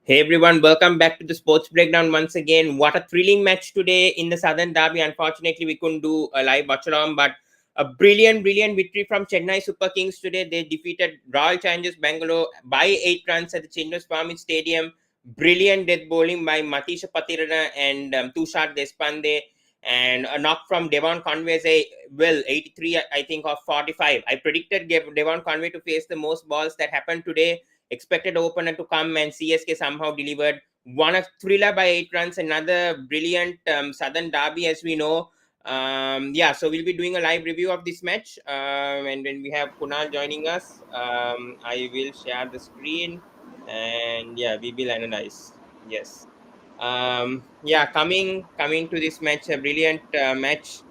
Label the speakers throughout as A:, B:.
A: Hey everyone, welcome back to the Sports Breakdown once again. What a thrilling match today in the Southern Derby. Unfortunately, we couldn't do a live watch along, but a brilliant victory from Chennai Super Kings today. They defeated Royal Challengers Bangalore by 8 runs at the Chinnaswamy Stadium. Brilliant death bowling by Matisha Patirana and Tushar Deshpande. And a knock from Devon Conway, 83, I think, of 45. I predicted Devon Conway to face the most balls that happened today. Expected opener to come, and CSK somehow delivered. Won a thriller by 8 runs. Another brilliant Southern Derby, as we know. Yeah, so we'll be doing a live review of this match. And when we have Kunal joining us, I will share the screen, and yeah, we will analyze. Yes. Yeah, coming to this match, a brilliant match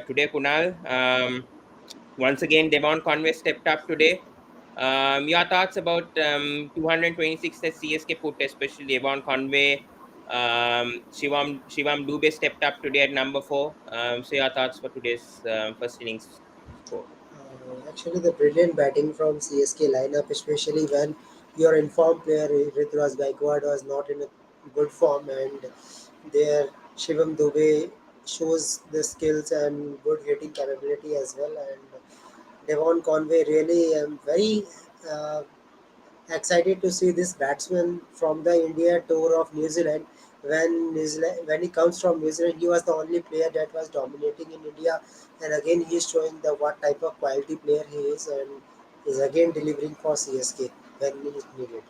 A: today, Kunal. Once again, Devon Conway stepped up today. Your thoughts about 226 that CSK put, especially Devon Conway. Shivam Dubey stepped up today at number 4. So your thoughts for today's first innings score?
B: Actually, the brilliant batting from CSK lineup, especially when your informed player Rituraj Gaikwad was not in a good form, and their Shivam Dubey shows the skills and good hitting capability as well. And Devon Conway really am very uh, excited to see this batsman from the India tour of New Zealand. When he comes from New Zealand, he was the only player that was dominating in India, and again he is showing the what type of quality player he is, and is again delivering for CSK when it is needed.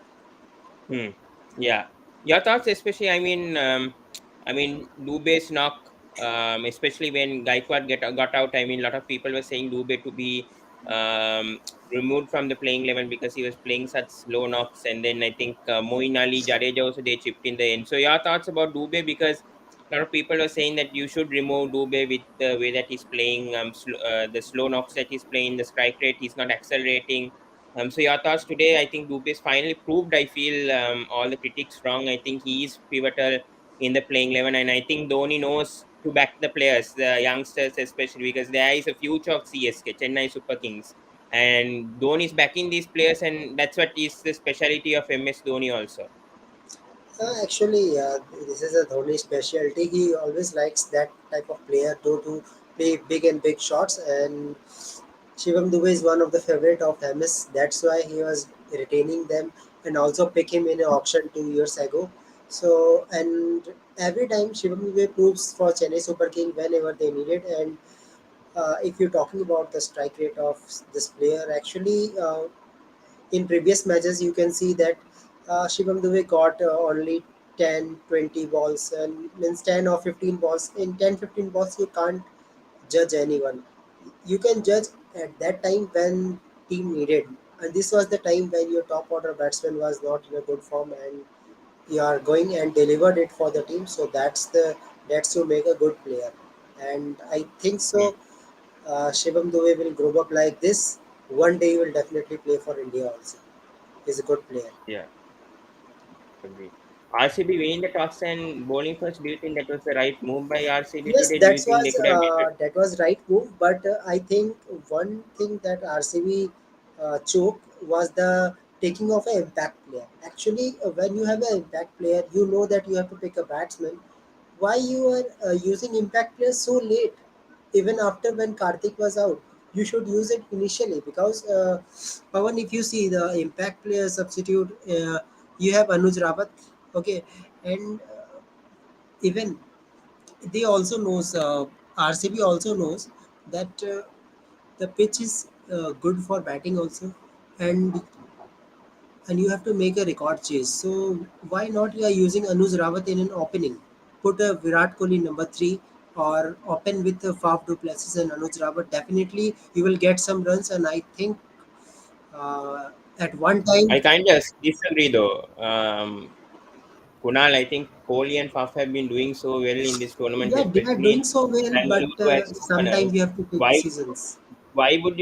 A: Hmm. Yeah. Your thoughts, especially. I mean, Dubey's knock, especially when Gaikwad got out. I mean, a lot of people were saying Dubey to be removed from the playing 11 because he was playing such slow knocks. And then I think Moeen Ali, Jadeja also they chipped in the end. So your thoughts about Dubey, because a lot of people were saying that you should remove Dubey with the way that he's playing, the slow knocks that he's playing, the strike rate, he's not accelerating. So your thoughts today? I think Dubis finally proved. I feel all the critics wrong. I think he is pivotal in the playing 11, and I think Dhoni knows to back the players, the youngsters especially, because there is a future of CSK, Chennai Super Kings, and Dhoni is backing these players, and that's what is the speciality of MS Dhoni also.
B: Actually, this is a Dhoni specialty. He always likes that type of player to play big and big shots, and Shivam Dubey is one of the favorite of MS. That's why he was retaining them and also pick him in an auction 2 years ago. So and every time Shivam Dubey proves for Chennai Super King whenever they need it. And if you're talking about the strike rate of this player, actually in previous matches you can see that Shivam Dubey got only 10, 20 balls, and means 10 or 15 balls. In 10, 15 balls you can't judge anyone. You can judge at that time when team needed, and this was the time when your top order batsman was not in a good form, and you are going and delivered it for the team. So that's to make a good player, and I think
A: Hmm.
B: so. Shivam Dubey will grow up like this. One day he will definitely play for India also. He's a good player.
A: Yeah, agree. RCB winning the toss and bowling first. Do you think that was the right move by RCB
B: Yes,
A: today? Do you think they could have made it?
B: that was right move, but I think one thing that RCB choked was the taking of an impact player. Actually, when you have an impact player, you know that you have to pick a batsman. Why you are using impact players so late? Even after when Karthik was out, you should use it initially because Pawan, if you see the impact player substitute, you have Anuj Rawat, okay, and even they also knows RCB also knows that the pitch is good for batting also, and you have to make a record chase. So why not you are using Anuj Rawat in an opening? Put a Virat Kohli number 3 or open with Faf du Plessis and Anuj Rawat. Definitely you will get some runs, and I think uh, at one time,
A: I kind of disagree though. Kunal, I think Kohli and Faf have been doing so well in this tournament,
B: yeah, they are
A: especially in
B: doing so well, but
A: Bangalore as
B: sometimes
A: openers.
B: we have to take
A: Why
B: decisions.
A: why would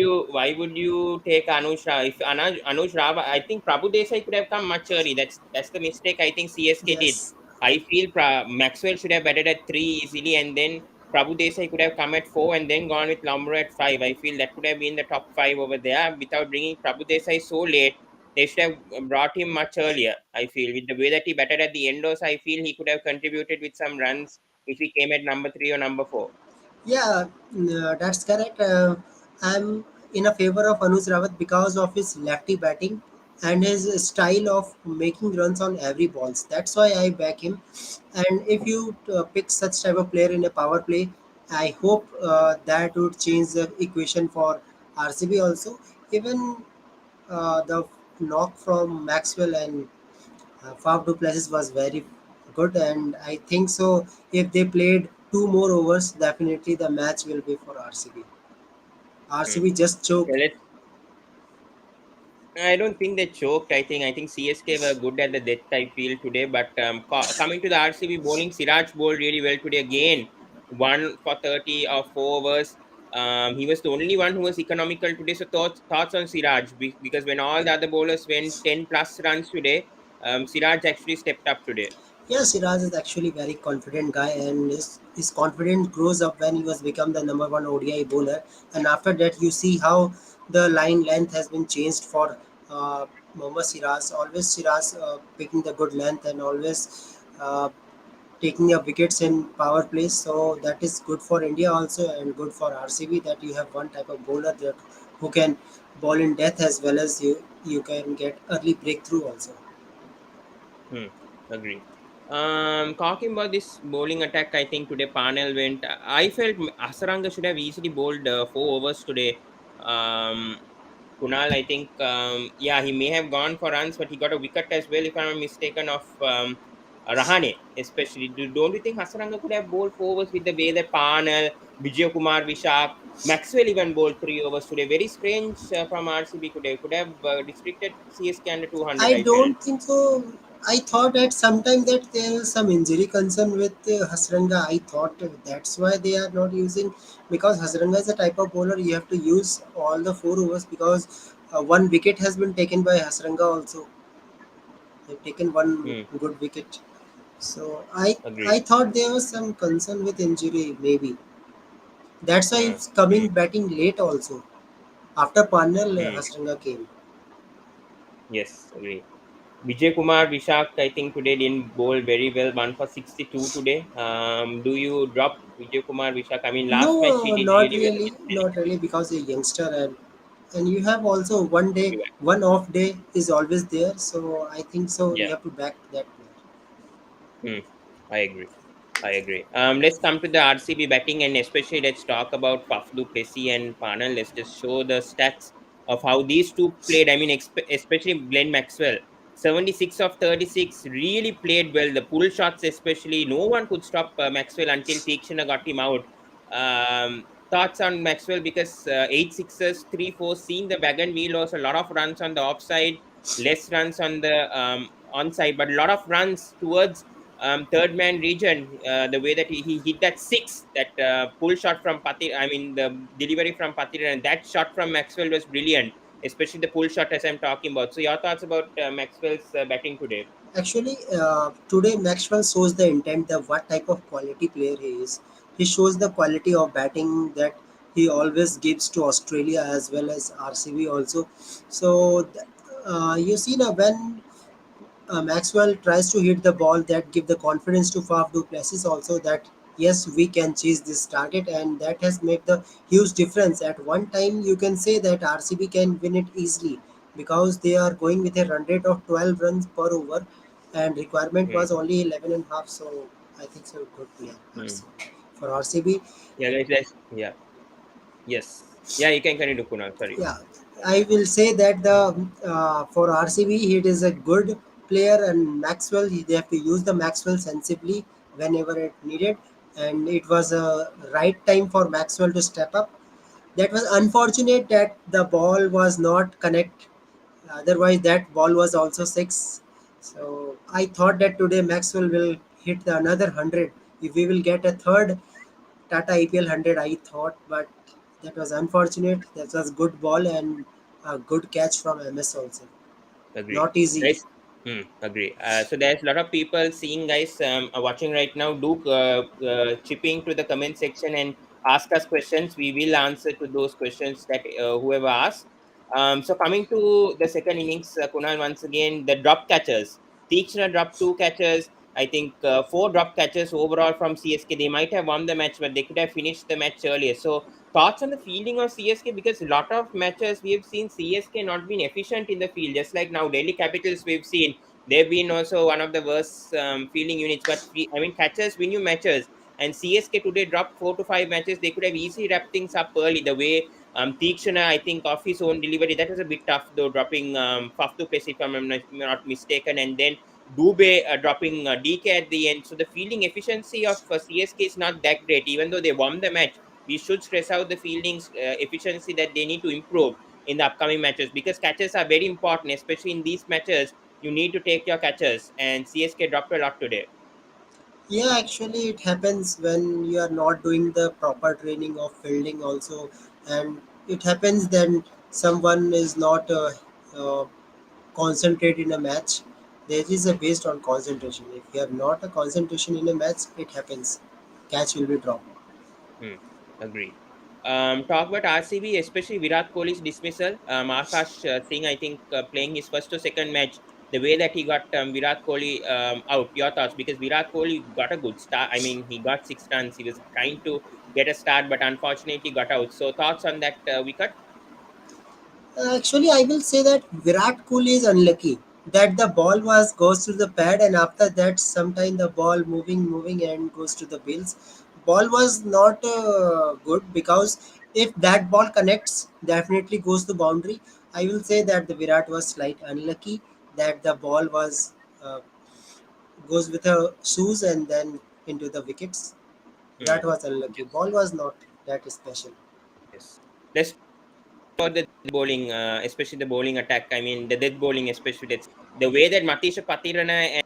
A: you take Anush Ra? If Anush Rava, I think Prabhu Desai could have come much early. That's the mistake I think CSK did.
B: Yes.
A: I feel Maxwell should have batted at 3 easily, and then Prabhu Desai could have come at 4 and then gone with Lumber at 5. I feel that could have been the top 5 over there without bringing Prabhu Desai so late. They should have brought him much earlier. I feel with the way that he batted at the end, also I feel he could have contributed with some runs if he came at number 3 or number 4.
B: Yeah, that's correct. I'm in a favor of Anuj Rawat because of his lefty batting and his style of making runs on every balls. That's why I back him. And if you pick such type of player in a power play, I hope that would change the equation for RCB also. Even the knock from Maxwell and Faf du Plessis was very good, and I think so. If they played two more overs, definitely the match will be for RCB.
A: Hmm.
B: RCB just
A: Yeah,
B: choked.
A: I don't think they choked. I think CSK were good at the death I feel today. But coming to the RCB bowling, Siraj bowled really well today again. 1 for 30 of 4 overs. He was the only one who was economical today. So thoughts on Siraj because when all the other bowlers went 10 plus runs today, Siraj actually stepped up today.
B: Yeah, Siraj is actually very confident guy, and his confidence grows up when he was become the number one ODI bowler. And after that, you see how the line length has been changed for Mohammad Siraj. Always Siraj picking the good length and always taking up wickets in power plays. So that is good for India also and good for RCB that you have one type of bowler that who can bowl in death as well as you can get early breakthrough also.
A: Hmm, agree. Talking about this bowling attack, I think today Panel went. I felt Asaranga should have easily bowled 4 overs today. Um, Kunal, I think, yeah, he may have gone for runs, but he got a wicket as well, if I'm not mistaken, of Rahane, especially. Don't you think Hasaranga could have bowled 4 overs with the way that Panel, Vijay Kumar, Vishak, Maxwell even bowled 3 overs today? Very strange from RCB today. Could have restricted CSK under 200,
B: I
A: I felt.
B: don't think so. I thought at some time that there is some injury concern with Hasranga. I thought that's why they are not using because Hasranga is a type of bowler you have to use all the 4 overs because one wicket has been taken by Hasranga also. They've taken one
A: Hmm,
B: good wicket. So I
A: agreed.
B: thought there was some concern with injury maybe. That's why
A: Hmm,
B: it's
A: hmm,
B: coming batting late also. After Parnell,
A: hmm.
B: Hasranga came.
A: Yes, agree. Vijay Kumar, Vishak, I think today didn't bowl very well. 1 for 62 today. Do you drop Vijay Kumar, Vishak? I mean, last match he
B: No,
A: did
B: not
A: really well
B: really,
A: against
B: not really because a youngster and you have also one day,
A: Delhi.
B: one off day is always there. So I think so. You
A: Yeah.
B: have to back that player.
A: Hmm. I agree. I agree. Let's come to the RCB batting and especially let's talk about Faf du Plessis and Parnell. Let's just show the stats of how these two played. I mean, especially Glenn Maxwell. 76 of 36 really played well. The pull shots, especially, no one could stop Maxwell until Tikshana got him out. Thoughts on Maxwell because 8 sixes, 3 4, seeing the wagon wheel was a lot of runs on the offside, less runs on the onside, but a lot of runs towards third man region, the way that he hit that six, that pull shot from Patir, I mean, the delivery from Patir, and that shot from Maxwell was brilliant, especially the pull shot as I'm talking about. So, your thoughts about Maxwell's batting today?
B: Actually, today Maxwell shows the intent, the what type of quality player he is. He shows the quality of batting that he always gives to Australia as well as RCB also. So you see now when Maxwell tries to hit the ball that give the confidence to Faf du Plessis also that yes we can chase this target and that has made the huge difference. At one time you can say that RCB can win it easily because they are going with a run rate of 12 runs per over and requirement
A: Hmm.
B: was only 11 and a half. So I think so good player
A: Hmm.
B: for RCB.
A: Yeah, guys, yeah, yes. Yeah, you can continue, Kunal. Sorry.
B: Yeah, I will say that the for RCB it is a good player and Maxwell they have to use the Maxwell sensibly whenever it needed and it was a right time for Maxwell to step up. That was unfortunate that the ball was not connect. Otherwise, that ball was also six. So I thought that today Maxwell will hit the another 100. If we will get a third Tata IPL 100, I thought, but that was unfortunate. That was good ball and a good catch from MS also.
A: Agree.
B: Not easy.
A: Guys, agree. So there's a lot of people seeing guys watching right now. Do chip into the comment section and ask us questions. We will answer to those questions that whoever asks. So coming to the second innings, Kunal, once again the drop catchers. Teachner dropped two catches. I think four drop catches overall from CSK. They might have won the match, but they could have finished the match earlier. So thoughts on the fielding of CSK, because a lot of matches we have seen CSK not been efficient in the field. Just like now Delhi Capitals, we've seen they've been also one of the worst fielding units. But I mean, catchers win you matches. And CSK today dropped 4 to 5 matches. They could have easily wrapped things up early. The way Teekshana, I think, off his own delivery, that was a bit tough though, dropping Faf to place if I'm not mistaken, and then Dubé dropping DK at the end. So the fielding efficiency of CSK is not that great, even though they won the match. We should stress out the fielding efficiency that they need to improve in the upcoming matches, because catches are very important, especially in these matches. You need to take your catches, and CSK dropped a lot today.
B: Yeah, actually, it happens when you are not doing the proper training of fielding also, and it happens then someone is not concentrate in a match. There is a based on concentration. If you have not a concentration in a match, it happens. Catch will be dropped.
A: Hmm. Agreed. Talk about RCB, especially Virat Kohli's dismissal. Akash Singh, I think, playing his first or second match, the way that he got Virat Kohli out. Your thoughts? Because Virat Kohli got a good start. I mean, he got 6 runs. He was trying to get a start, but unfortunately got out. So, thoughts on that wicket?
B: Actually, I will say that Virat Kohli is unlucky that the ball was goes to the pad, and after that, sometime the ball moving and goes to the bills. Ball was not good because if that ball connects, definitely goes to boundary. I will say that the Virat was slight unlucky that the ball was goes with her shoes and then into the wickets.
A: Hmm.
B: That was unlucky.
A: Yes.
B: Ball was not that special.
A: Yes. Let's about the bowling, especially the bowling attack. I mean, the death bowling, especially that's the way that Matisha Patirana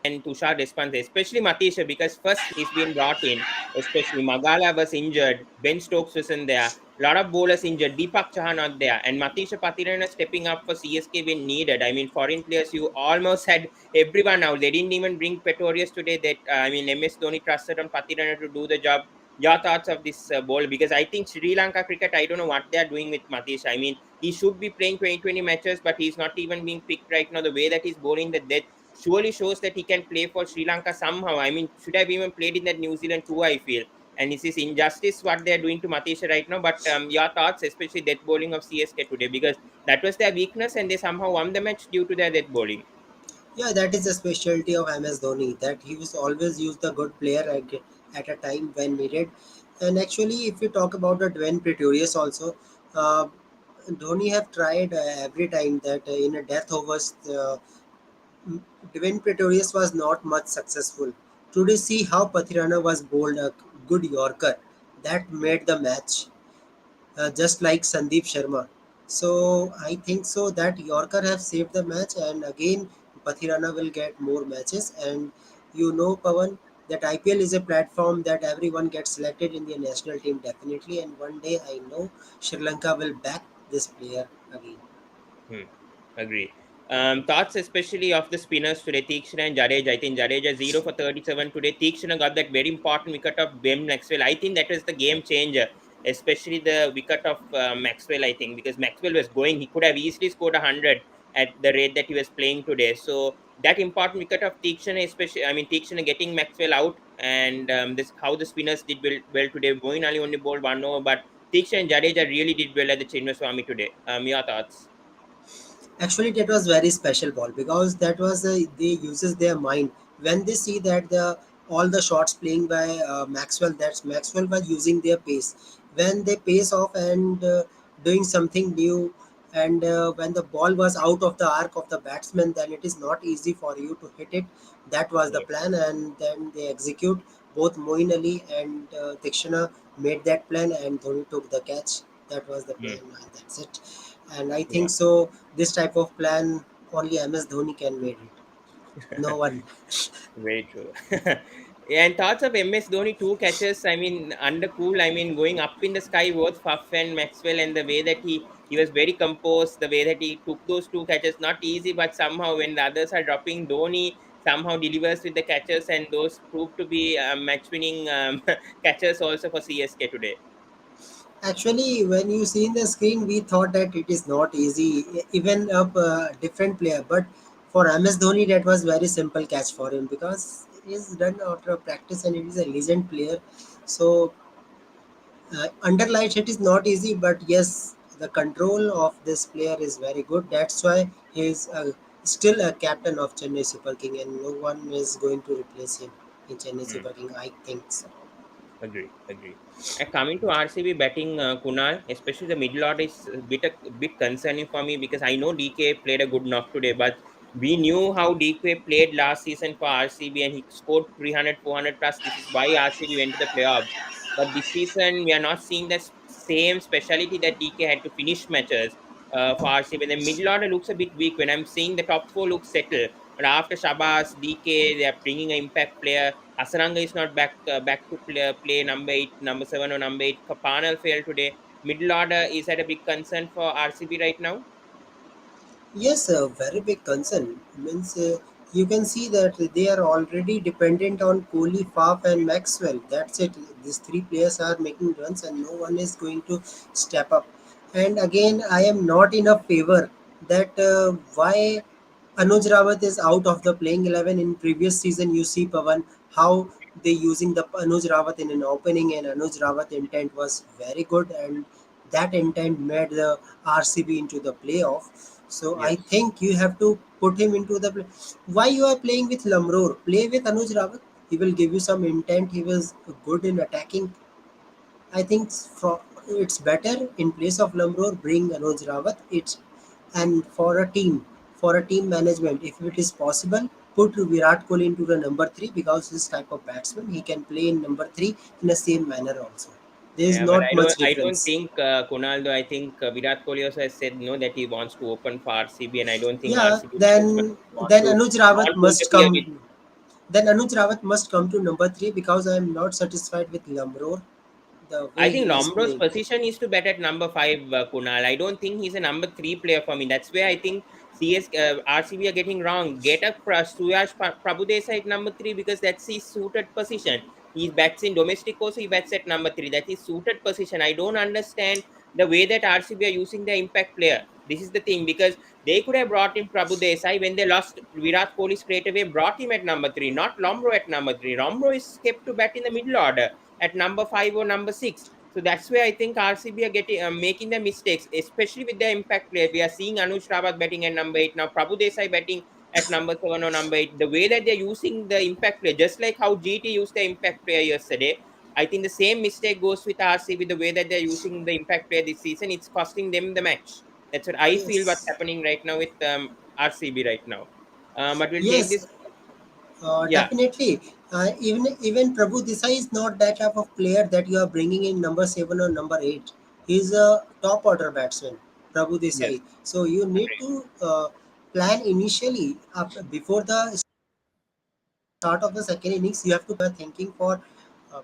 A: and Tushar Deshpande, especially Matisha, because first he's been brought in, especially Magala was injured, Ben Stokes was in there, a lot of bowlers injured, Deepak Chauhan not there, and Matisha Patirana stepping up for CSK when needed. I mean, foreign players, you almost had everyone out. They didn't even bring Pretorius today. That I mean, MS Dhoni trusted on Patirana to do the job. Your thoughts of this ball? Because I think Sri Lanka cricket, I don't know what they are doing with Matisha. I mean, he should be playing 2020 matches, but he's not even being picked right now. The way that he's bowling the death surely shows that he can play for Sri Lanka somehow. I mean, should have even played in that New Zealand too, I feel. And this is injustice what they're doing to Matisha right now. But your thoughts, especially death bowling of CSK today, because that was their weakness and they somehow won the match due to their death bowling.
B: Yeah, that is the specialty of MS Dhoni, that he was always use the good player at a time when needed. And actually, if you talk about the Dwayne Pretorius also, uh, Dhoni have tried every time that in a death overs, Dwayne Pretorius was not much successful. Today, see how Pathirana was bowled a good Yorker that made the match, just like Sandeep Sharma. So I think so that Yorker have saved the match, and again Pathirana will get more matches. And you know, Pawan, that IPL is a platform that everyone gets selected in the national team definitely. And one day I know Sri Lanka will back this player again.
A: Hmm. Agree. Thoughts especially of the spinners today, Teekshana and Jadeja. I think Jadeja 0 for 37 today. Teekshana got that very important wicket of Ben Maxwell. I think that was the game changer, especially the wicket of Maxwell, I think, because Maxwell was going. He could have easily scored 100 at the rate that he was playing today. So that important wicket of Teekshana, especially, I mean, Teekshana getting Maxwell out, and this how the spinners did well today. Moin Ali only bowled 1 over, but Teekshana and Jadeja really did well at the Chinnaswamy today. Your thoughts?
B: Actually, that was very special ball because that was they uses their mind when they see that the all the shots playing by Maxwell. That's Maxwell was using their pace when they pace off and doing something new. And when the ball was out of the arc of the batsman, then it is not easy for you to hit it. That was the
A: Yes.
B: plan, and then they execute. Both Moin Ali and Dikshana made that plan, and Dhoni took the catch. That was the plan,
A: Hmm.
B: and that's it. And I
A: Yeah.
B: think so. This type of plan only MS Dhoni can make it. No one.
A: Very true. And thoughts of MS Dhoni, two catches. I mean, under cool. I mean, going up in the sky, both Faf and Maxwell, and the way that he was very composed. The way that he took those two catches, not easy, but somehow when the others are dropping, Dhoni somehow delivers with the catches, and those proved to be match-winning catches also for CSK today.
B: Actually, when you see in the screen, we thought that it is not easy, even a different player. But for MS Dhoni, that was very simple catch for him because he is done after a practice and he is a legend player. So under lights, it is not easy, but yes, the control of this player is very good. That's why he is still a captain of Chennai Super King, and no one is going to replace him in Chennai
A: Hmm.
B: Super King. I think so.
A: Agree, agree. And coming to RCB betting, Kunal, especially the middle order is a bit concerning for me because I know DK played a good knock today, but we knew how DK played last season for RCB and he scored 300, 400 plus. This is why RCB went to the playoffs. But this season, we are not seeing the same speciality that DK had to finish matches for RCB. The middle order looks a bit weak when I'm seeing the top four looks settled. But after Shabazz, DK, they are bringing an impact player. Asaranga is not back to play number 8, number 7, or number 8. Kapanal failed today. Middle order is at a big concern for RCB right now.
B: Yes, a very big concern. Means you can see that they are already dependent on Kohli, Faf, and Maxwell. That's it. These three players are making runs, and no one is going to step up. And again, I am not in a favor that why Anuj Rawat is out of the playing 11 in previous season. You see, Pavan, how they using the Anuj Rawat in an opening, and Anuj Rawat intent was very good, and that intent made the RCB into the playoff. So I
A: Yes.
B: think you have to put him into the play. Why you are playing with Lamror? Play with Anuj Rawat. He will give you some intent. He was good in attacking. I think it's better in place of Lamror bring Anuj Rawat. It's and for a team management, if it is possible, put Virat Kohli into the number three because this type of batsman he can play in number three in the same manner also. There is
A: Yeah, but
B: not
A: I
B: much
A: don't. I don't
B: difference.
A: think Kunal. Though I think Virat Kohli also has said no that he wants to open for RCB, and I don't think
B: Yeah,
A: RCB management want
B: then
A: to
B: Anuj Rawat
A: want to
B: must
A: interfere with.
B: come. Then Anuj Rawat must come to number three because I am not satisfied with Lamror the
A: I
B: way
A: think
B: he is
A: Romro's
B: playing.
A: position is to bat at number 5, Kunal. I don't think he's a number 3 player for me. That's where I think RCB are getting wrong. Get a Prabhudesa at number 3 because that's his suited position. He bats in domestic also, he bats at number 3. That is suited position. I don't understand the way that RCB are using the impact player. This is the thing because they could have brought in Prabhu Desai when they lost Virat Kohli straight away, brought him at number 3, not Lomro at number 3. Lomro is kept to bat in the middle order at number 5 or number 6. So that's where I think RCB are getting making the mistakes, especially with the impact player. We are seeing Anuj Rawat batting at number 8 now, Prabhu Desai batting at number 7 or number 8. The way that they're using the impact player, just like how GT used the impact player yesterday, I think the same mistake goes with RCB. The way that they're using the impact player this season, it's costing them the match. That's what I feel. What's
B: Yes,
A: happening right now with RCB right now. But we'll take
B: yes,
A: this. Yeah,
B: definitely. Even Prabhu Desai is not that type of player that you are bringing in number seven or number eight. He's a top order batsman, Prabhu
A: yes,
B: Desai. So you need
A: agree.
B: to plan initially after before the start of the second innings. You have to thinking for uh,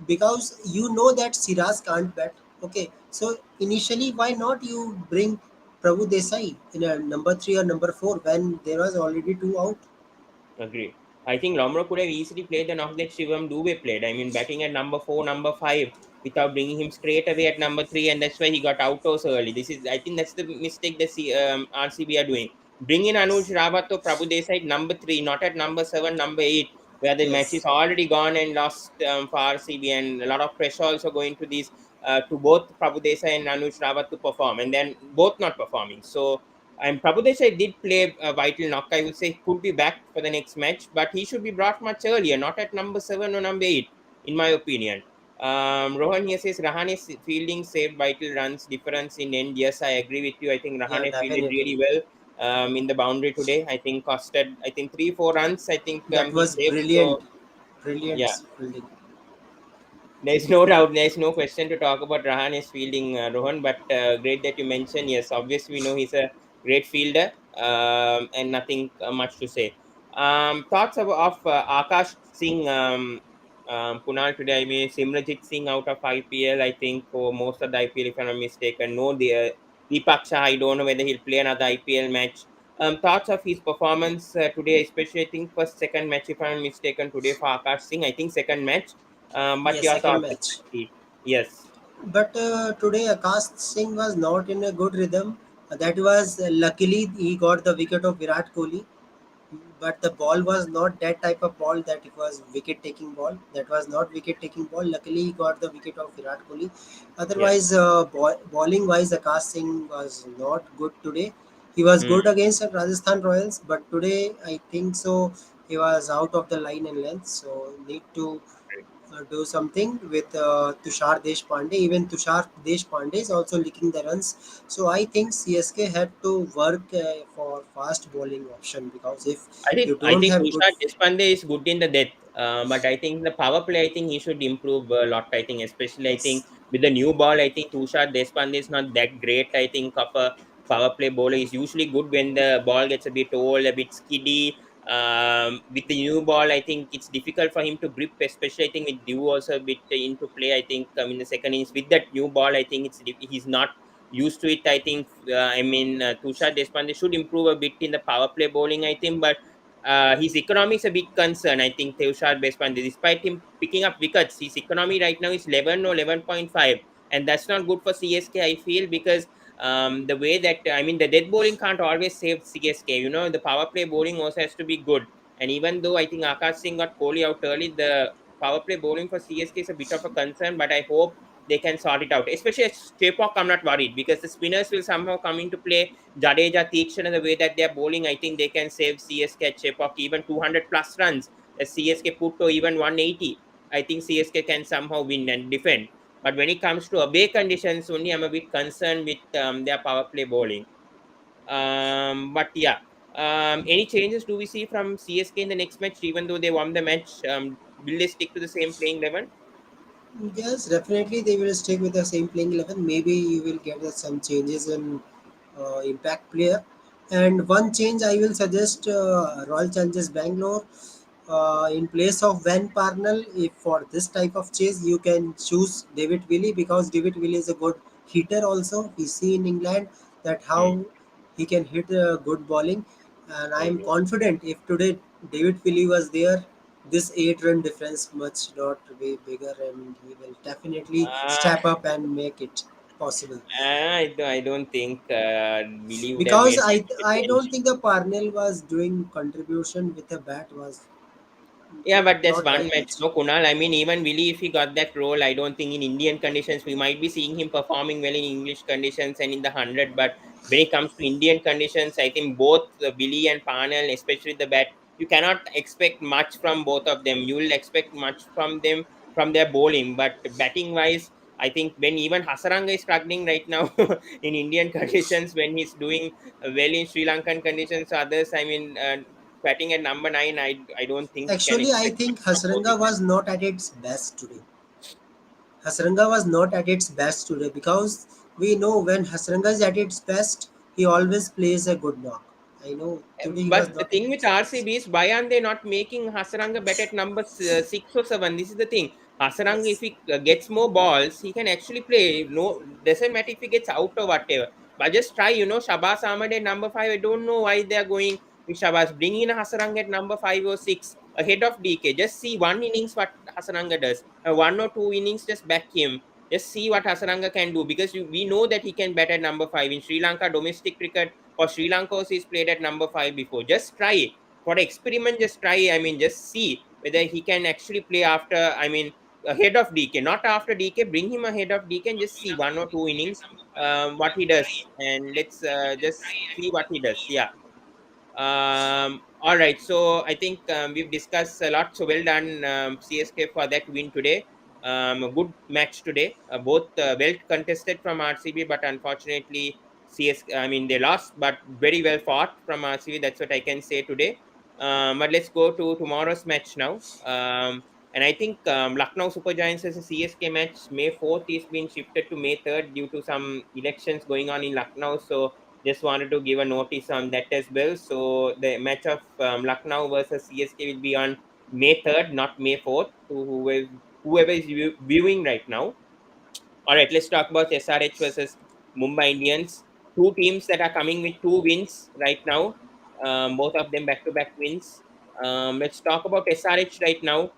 B: because you know that Siraj can't bat. Okay, so initially, why not you bring Prabhu Desai in a number three or number four when there was already two out?
A: Agreed. I think Romero could have easily played the knock that Shivam Dube played. I mean, batting at number 4, number 5, without bringing him straight away at number 3, and that's why he got out so early. I think that's the mistake that RCB are doing. Bring in Anuj Rawat or Prabhu Desai at number 3, not at number 7, number 8, where the match is
B: Yes,
A: already gone and lost for RCB, and a lot of pressure also going to these to both Prabhu Desai and Anuj Rawat to perform, and then both not performing. So and Prabhudesai did play a vital knock. I would say he could be back for the next match, but he should be brought much earlier, not at number 7 or number 8, in my opinion. Rohan here says Rahane's fielding saved vital runs difference in end. Yes, I agree with you. I think
B: yeah,
A: Rahane fielded
B: definitely.
A: really well in the boundary today. I think costed, I think 3 4 runs. I think
B: That
A: he
B: was
A: saved.
B: brilliant,
A: So,
B: brilliant
A: yeah.
B: fielding.
A: There's no doubt, there's no question to talk about Rahane's fielding, Rohan. But great that you mentioned. Yes, obviously we know he's a great fielder, and nothing much to say. Thoughts of Akash Singh, Kunal today. I mean, Simranjit Singh out of IPL. I think for most of the IPL, if I'm not mistaken. No, the Deepak Shah. I don't know whether he'll play another IPL match. Thoughts of his performance today, especially I think first second match, if I'm not mistaken, today for Akash Singh. I think second match. But
B: Yes,
A: your
B: second
A: thoughts
B: match.
A: exactly? Yes.
B: But today Akash Singh was not in a good rhythm. That was luckily he got the wicket of Virat Kohli, but the ball was not that type of ball that it was wicket taking ball. That was not wicket taking ball. Luckily, he got the wicket of Virat Kohli.
A: Yeah.
B: Otherwise, bowling wise, Akash Singh was not good today. He was
A: Hmm.
B: good against Rajasthan Royals, but today I think so he was out of the line and length. So need to do something with Tushar Deshpande. Even Tushar Deshpande is also leaking the runs. So I think CSK had to work for fast bowling option, because if you
A: I
B: don't
A: think
B: have good,
A: Tushar Deshpande is good in the depth, but I think the power play, I think he should improve a lot. I think, especially, I think
B: yes,
A: with the new ball, I think Tushar Deshpande is not that great. I think of a power play bowler is usually good when the ball gets a bit old, a bit skiddy. With the new ball, I think it's difficult for him to grip, especially I think with Dew also a bit into play. I think in the second innings with that new ball, I think he's not used to it. I think Tushar Deshpande should improve a bit in the power play bowling. I think, but his economy is a big concern. I think Tushar Deshpande, despite him picking up wickets, his economy right now is 11 or 11.5, and that's not good for CSK. I feel, because the way that the dead bowling can't always save CSK. The power play bowling also has to be good. And even though I think Akash Singh got Kohli out early, the power play bowling for CSK is a bit of a concern. But I hope they can sort it out. Especially as Chepauk, I'm not worried, because the spinners will somehow come into play. Jadeja, Theekshana, the way that they're bowling, I think they can save CSK at Chepauk even 200 plus runs. As CSK put to even 180, I think CSK can somehow win and defend. But when it comes to away conditions, only I'm a bit concerned with their power play bowling. But yeah, any changes do we see from CSK in the next match? Even though they won the match, will they stick to the same playing 11?
B: yes, definitely they will stick with the same playing 11. Maybe you will get some changes in impact player. And one change I will suggest, Royal Challengers Bangalore. In place of Van Parnell, if for this type of chase, you can choose David Willey, because David Willey is a good hitter also. We see in England that
A: Hmm.
B: how he can hit good bowling. And I am
A: Hmm.
B: confident if today David Willey was there, this 8-run difference much not be bigger, and he will definitely
A: Uh,
B: step up and make it possible.
A: I don't think Willie would have
B: Because
A: made
B: I
A: much
B: don't
A: change.
B: think the Parnell was doing contribution with the bat was
A: Yeah, but that's
B: not
A: one
B: that
A: match,
B: much.
A: no, Kunal. Even Willie, if he got that role, I don't think in Indian conditions we might be seeing him performing well in English conditions and in the 100. But when it comes to Indian conditions, I think both Willie and Parnell, especially the bat, you cannot expect much from both of them. You will expect much from them from their bowling, but batting wise, I think when even Hasaranga is struggling right now in Indian conditions, when he's doing well in Sri Lankan conditions, others, batting at number 9, I don't think we can
B: Actually, I
A: expect much
B: think
A: from both the
B: Hasranga was not at its best today. Hasranga was not at its best today, because we know when Hasranga is at its best, he always plays a good knock. I know today he was
A: But the
B: not at
A: thing with
B: its best.
A: RCB is, why aren't they not making Hasaranga bet at number 6 or 7? This is the thing. Hasaranga, if
B: Yes.
A: he gets more balls, he can actually play. No, doesn't matter if he gets out or whatever. But just try, Shabazz Ahmed at number 5. I don't know why they are going with Shabazz. Bring in Hasaranga at number 5 or 6 ahead of DK. Just see one innings what Hasaranga does. 1 or 2 innings, just back him. Just see what Hasaranga can do, because we know that he can bat at number 5 in Sri Lanka domestic cricket. For Sri Lanka also he's played at number 5 before. Just try for experiment. Just try. Just see whether he can actually play after. Ahead of DK, not after DK. Bring him ahead of DK and just see 1 or 2 innings what he does, and let's just see what he does. Yeah. All right. So I think we've discussed a lot. So well done, CSK, for that win today. A good match today. Both well contested from RCB, but unfortunately, CSK. They lost, but very well fought from RCB. That's what I can say today. But let's go to tomorrow's match now. And I think Lucknow Super Giants as a CSK match, May 4th is being shifted to May 3rd due to some elections going on in Lucknow. So just wanted to give a notice on that as well. So the match of Lucknow versus CSK will be on May 3rd, not May 4th. To whoever is viewing right now. All right, let's talk about SRH versus Mumbai Indians. Two teams that are coming with 2 wins right now. Both of them back-to-back wins. Let's talk about SRH right now.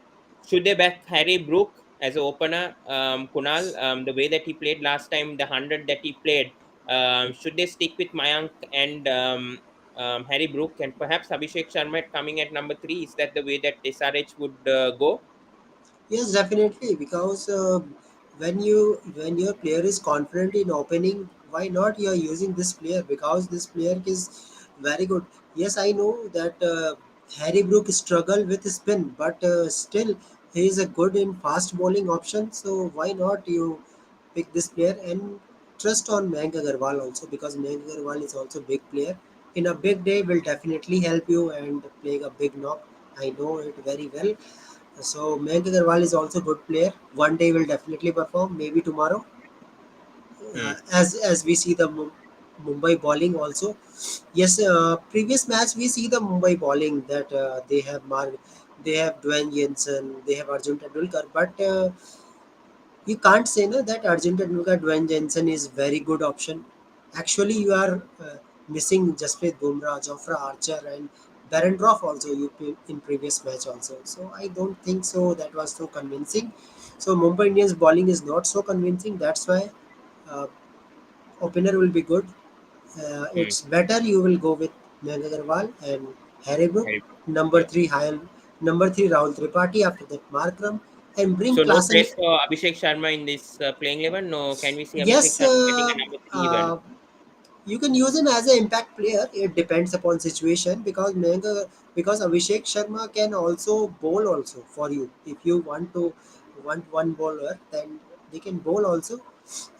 A: Should they back Harry Brook? as an opener, Kunal, the way that he played last time, the 100 that he played, should they stick with Mayank and Harry Brook and perhaps Abhishek Sharma coming at number three? Is that the way that SRH would go?
B: Yes, definitely. Because when your player is confident in opening, why not you are using this player? Because this player is very good. Yes, I know that Harry Brook struggle with spin, but still he is a good in fast bowling option. So why not you pick this player and trust on Mayank Agarwal also, because Mayank Agarwal is also big player. In a big day will definitely help you and playing a big knock. I know it very well. So Mayank Agarwal is also good player. One day will definitely perform. Maybe tomorrow,
A: Hmm.
B: as we see the Mumbai bowling also. Yes, previous match we see the Mumbai bowling that they have Dwayne Jensen, they have Arjun Tendulkar, but you can't say no that Arjun Tendulkar, Dwayne Jensen is very good option. Actually, you are missing Jasprit Bumrah, Jofra Archer, and Barendorf also in previous match also. So I don't think so that was so convincing. So Mumbai Indians bowling is not so convincing. That's why uh, opener will be good.
A: Hmm.
B: It's better you will go with Mayank Agarwal and Harry Brook.
A: Harry Brook.
B: Number
A: Yeah.
B: three, number three Rahul Tripathi. After that, Markram and bring
A: So no
B: Klassen.
A: place for Abhishek Sharma in this playing 11. No, can we see Abhishek
B: Yes,
A: Sharma getting a number three even?
B: you can use him as an impact player. It depends upon situation, because because Abhishek Sharma can also bowl also for you. If you want one bowler, then they can bowl also.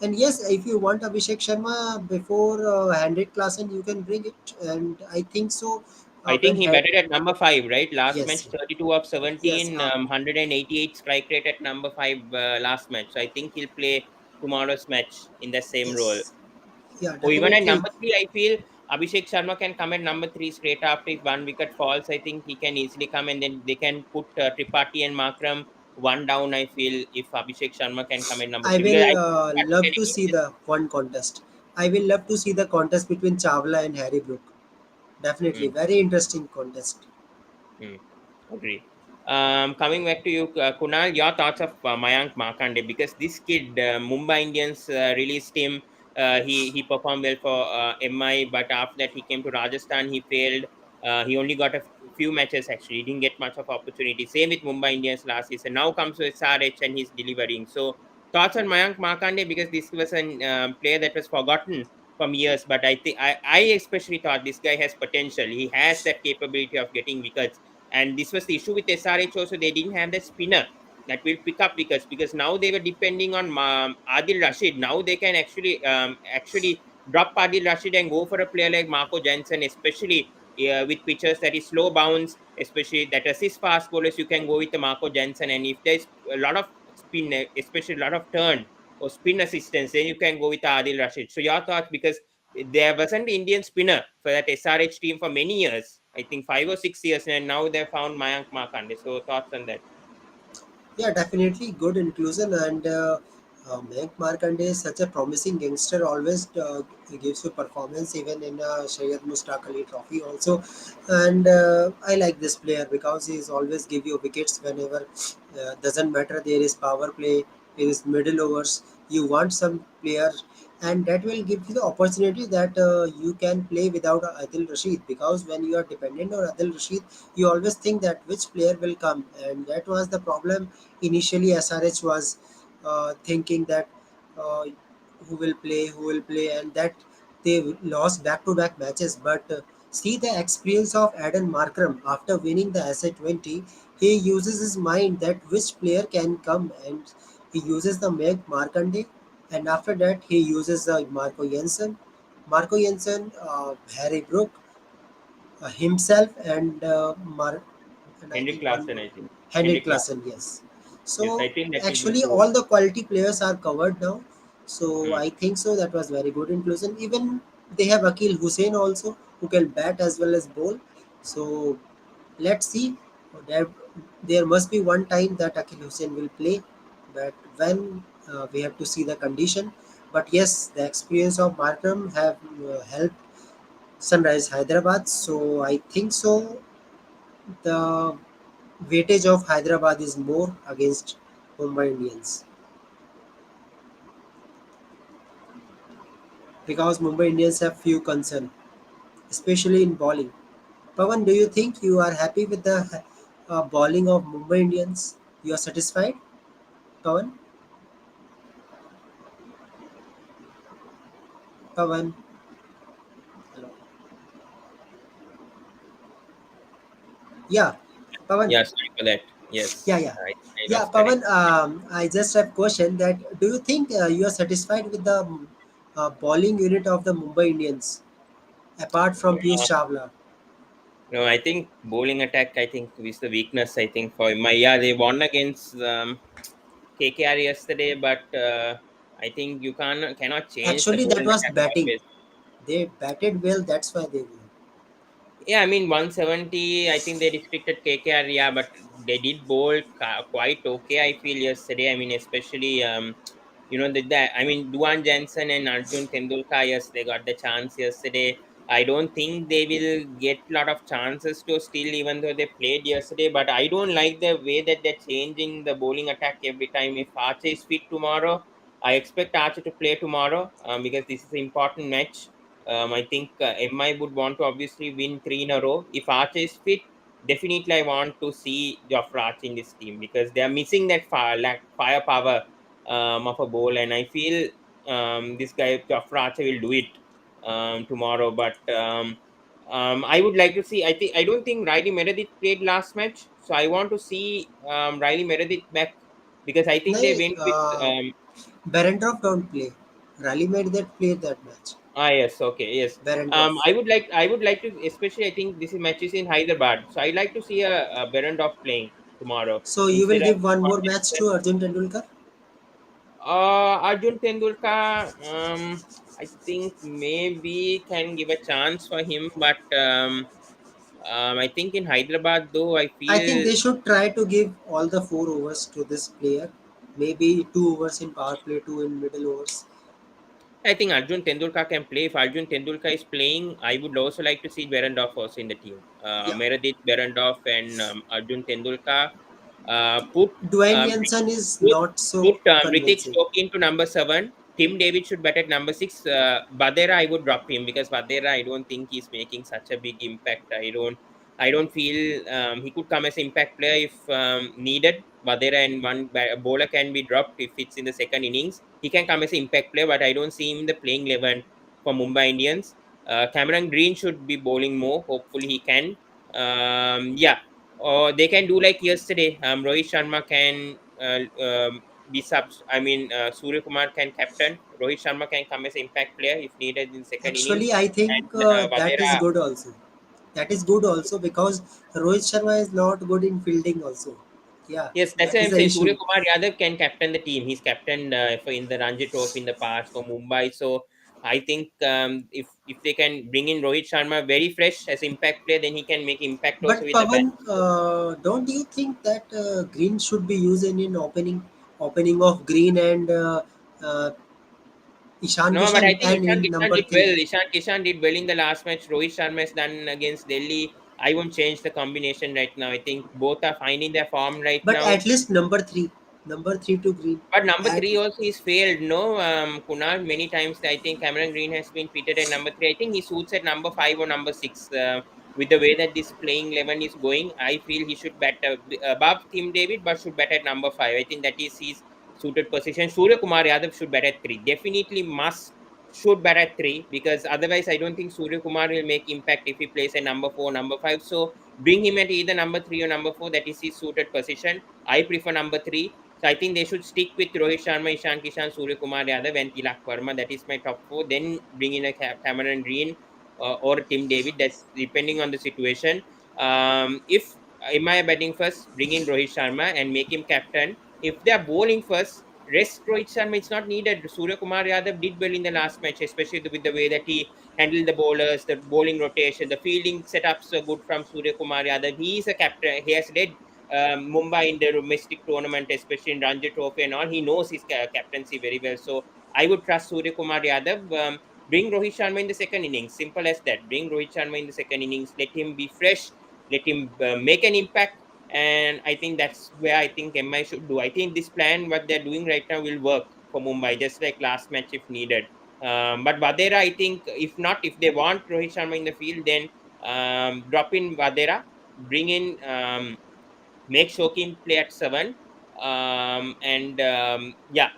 B: And yes, if you want Abhishek Sharma before Hendrik Klassen, you can bring it. And I think so.
A: I think
B: When
A: he
B: had
A: batted at number five, right? Last
B: yes,
A: match, 32 of
B: yes,
A: 17, 188 strike rate at number five last match. So I think he'll play tomorrow's match in the same role.
B: yes, yeah,
A: Or even at
B: definitely.
A: number three, I feel Abhishek Sharma can come at number three straight after if one wicket falls. I think he can easily come and then they can put Tripathi and Makram one down. I feel if Abhishek Sharma can come at number
B: I
A: three because I
B: will
A: think he
B: love
A: participated
B: to see
A: against
B: the one contest. I will love to see the contest between Chawla and Harry Brook. Definitely,
A: this.
B: very interesting contest.
A: Hmm. Agree. Coming back to you, Kunal, your thoughts of Mayank Markande because this kid, Mumbai Indians released him. He performed well for MI, but after that he came to Rajasthan. He failed. He only got a few matches actually. He didn't get much of opportunity. Same with Mumbai Indians last season. Now comes to SRH and he's delivering. So thoughts on Mayank Markande because this was a player that was forgotten from years. But I think I especially thought this guy has potential. He has that capability of getting wickets and this was the issue with SRH also. They didn't have the spinner that will pick up wickets because now they were depending on Adil Rashid. Now they can actually drop Adil Rashid and go for a player like Marco Jansen, especially with pitchers that is slow bounce, especially that assist fast bowlers. You can go with the Marco Jansen, and if there's a lot of spin, especially a lot of turn or spin assistance, then you can go with Adil Rashid. So your thoughts because there wasn't Indian spinner for that SRH team for many years. I think 5 or 6 years, and now they found Mayank Markande. So thoughts on that?
B: Yeah, definitely good inclusion. And Mayank Markande is such a promising youngster. Always gives you performance even in Syed Mushtaq Ali Trophy also. And I like this player because he is always give you wickets whenever. Doesn't matter there is power play, there is middle overs. You want some player, and that will give you the opportunity that you can play without Adil Rashid, because when you are dependent on Adil Rashid, you always think that which player will come, and that was the problem. Initially SRH was thinking that uh, who will play, and that they lost back to back matches. But see the experience of Adam Markram after winning the SA20. He uses his mind that which player can come, and he uses the Meg Markande, and after that he uses Marco Jensen. Marco Jensen, Harry Brook, himself, and and I
A: Henrik
B: think one
A: Larsson,
B: more,
A: I think.
B: Henrik
A: Henrik Larsson.
B: Klassen, yes.
A: Yes, I
B: So
A: think that will be
B: actually,
A: four.
B: all the quality players are covered now. So
A: Hmm.
B: I think so that was very good inclusion. Even they have Akil Hussain also, who can bat as well as bowl. So let's see. There, there must be one time that Akil Hussain will play, but when we have to see the condition. But yes, the experience of Markram have helped Sunrise Hyderabad. So I think so the weightage of Hyderabad is more against Mumbai Indians because Mumbai Indians have few concern, especially in bowling. Pawan, do you think you are happy with the bowling of Mumbai Indians? You are satisfied, Pawan? Pawan, hello. Yeah, Pawan.
A: Yeah, sorry for that.
B: Yeah,
A: Yes,
B: yeah,
A: I
B: yeah,
A: lost
B: Pawan.
A: connection.
B: I just have question that do you think you are satisfied with the bowling unit of the Mumbai Indians apart from Piyush
A: Uh,
B: Chawla?
A: no, I think bowling attack, I think, is the weakness. I think for my, yeah, they won against KKR yesterday, but I think you cannot change the
B: Actually, that
A: bowling
B: was
A: attack
B: batting.
A: always.
B: They batted well. That's why they won.
A: Yeah, I mean 170. I think they restricted KKR. Yeah, but they did bowl quite okay. I feel yesterday. I mean, especially I mean Duan Jensen and Arjun Tendulkar. Yes, they got the chance yesterday. I don't think they will get a lot of chances to still, even though they played yesterday. But I don't like the way that they're changing the bowling attack every time. If Archer is fit tomorrow, I expect Archer to play tomorrow because this is an important match. I think MI would want to obviously win three in a row. If Archer is fit, definitely I want to see Jofra Archer in this team because they are missing that firepower of a bowl, and I feel this guy Jofra Archer will do it tomorrow. But I would like to see. I don't think Riley Meredith played last match, so I want to see Riley Meredith back because I think they
B: No,
A: went with
B: Barendorf don't play. Rally made that play that match.
A: Yes, okay, yes.
B: Barendorf.
A: I would like to, especially I think this is matches in Hyderabad, so I'd like to see a Berendorf playing tomorrow
B: So you will
A: instead of
B: give one more match to Arjun Tendulkar?
A: Arjun Tendulkar. I think maybe can give a chance for him, but I think in Hyderabad though, I
B: I think
A: feel
B: they should try to give all the 4 overs to this player. Maybe 2 overs in power play, two in middle overs.
A: I think Arjun Tendulkar can play. If Arjun Tendulkar is playing, I would also like to see Berendorf also in the team.
B: Yeah.
A: Meredith Berendorf and Arjun Tendulkar. Put
B: Dwayne
A: um,
B: Jensen is
A: put
B: not so
A: put Ritik
B: convincing.
A: Stoke into number 7. Tim David should bat at number 6. Badera, I would drop him because Badera, I don't think he's making such a big impact. I don't feel he could come as impact player if needed. Badera and bowler can be dropped if it's in the second innings. He can come as impact player, but I don't see him in the playing 11 for Mumbai Indians. Cameron Green should be bowling more. Hopefully, he can. Yeah, or they can do like yesterday. Rohit Sharma can be subs. I mean, Surya Kumar can captain. Rohit Sharma can come as impact player if needed in second innings.
B: Actually, I think
A: And
B: that is
A: Vadera,
B: good also. That is good also because Rohit Sharma is not good in fielding also. Yeah,
A: yes, that's
B: that
A: what
B: is
A: I'm
B: the
A: saying. Surya
B: issue.
A: Kumar Yadav can captain the team. He's captained for in the Ranji Trophy in the past for Mumbai. So I think if they can bring in Rohit Sharma very fresh as impact player, then he can make impact also
B: But
A: with the bat.
B: Pavan, don't you think that Green should be used in opening of Green and Ishan
A: No, but I
B: Kishan
A: think
B: and
A: Ishan
B: in
A: Kishan
B: number
A: did
B: three?
A: well. Ishan Kishan did well in the last match. Rohit Sharma has done against Delhi. I won't change the combination right now. I think both are finding their form right
B: But
A: now.
B: at least number three to Green.
A: But number
B: At
A: three also is failed. No, Kunal, many times I think Cameron Green has been fitted at number 3. I think he suits at number 5 or number 6. With the way that this playing 11 is going, I feel he should bat above Tim David, but should bat at number 5. I think that is his suited position. Surya Kumar Yadav should bat at 3. Definitely must should bat at 3 because otherwise I don't think Surya Kumar will make impact if he plays at number 4, number 5. So bring him at either number 3 or number 4. That is his suited position. I prefer number 3. So I think they should stick with Rohit Sharma, Ishan Kishan, Surya Kumar Yadav, and Tilak Verma. That is my top 4. Then bring in a Cameron Green or Tim David. That's depending on the situation. If Am I batting first, bring in Rohit Sharma and make him captain. If they are bowling first, rest Rohit Sharma. It's not needed. Surya Kumar Yadav did well in the last match, especially with the way that he handled the bowlers, the bowling rotation, the fielding setups are good from Surya Kumar Yadav. He is a captain. He has led Mumbai in the domestic tournament, especially in Ranji Trophy and all. He knows his captaincy very well. So I would trust Surya Kumar Yadav. Bring Rohit Sharma in the second innings. Simple as that. Bring Rohit Sharma in the second innings. Let him be fresh. Let him make an impact. and I think that's where I think MI should do. I think this plan what they're doing right now will work for Mumbai, just like last match if needed. But Vadera, I think if not, if they want Rohit Sharma in the field, then drop in Vadera, bring in make Shokin play at 7. And yeah,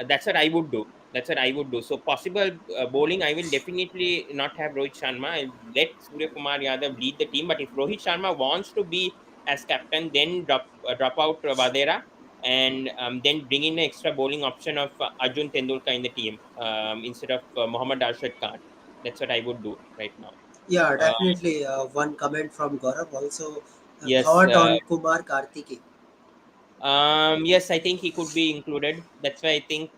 A: that's what I would do. That's what I would do. So possible bowling, I will definitely not have Rohit Sharma. I'll let Surya Kumar Yadav lead the team. But if Rohit Sharma wants to be as captain, then drop out Vadera, and then bring in an extra bowling option of Arjun Tendulkar in the team instead of Mohammad Arshad Khan. That's what I would do right now.
B: Yeah,
A: Uh,
B: definitely. One comment from Gaurav also. A
A: yes,
B: thought on Kumar Kartike.
A: Yes, I think he could be included. That's why I think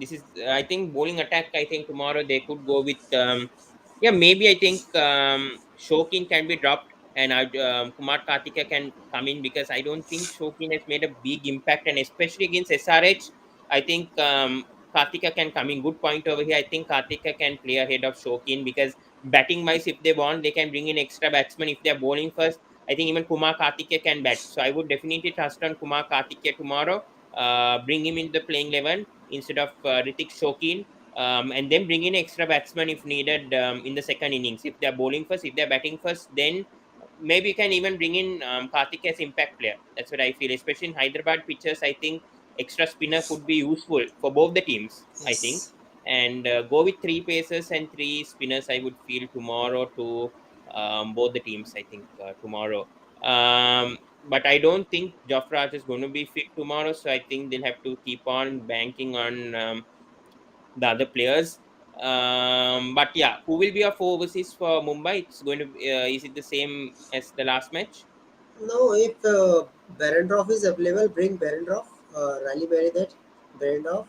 A: this is. I think bowling attack. I think tomorrow they could go with. Yeah, maybe I think Shokin can be dropped and Kumar Kartika can come in, because I don't think Shokin has made a big impact, and especially against SRH, I think Kartika can come in. Good point over here. I think Kartika can play ahead of Shokin, because batting wise, if they want, they can bring in extra batsmen if they're bowling first. I think even Kumar Karthike can bat. So I would definitely trust on Kumar Karthike tomorrow. Bring him in the playing 11 instead of Ritik Shokin. And then bring in extra batsmen if needed in the second innings. If they're bowling first, if they're batting first, then maybe you can even bring in Karthik as impact player. That's what I feel. Especially in Hyderabad pitches, I think extra spinner could be useful for both the teams, I think.
B: Yes.
A: And go with three pacers and three spinners, I would feel tomorrow to both the teams, I think, tomorrow. But I don't think Jofraj is going to be fit tomorrow, so I think they'll have to keep on banking on the other players. But yeah, who will be our four overseas for Mumbai? It's going to be, is it the same as the last match?
B: No, if Berendorf is available, bring Berendorf. Rally Berry that Berendorf,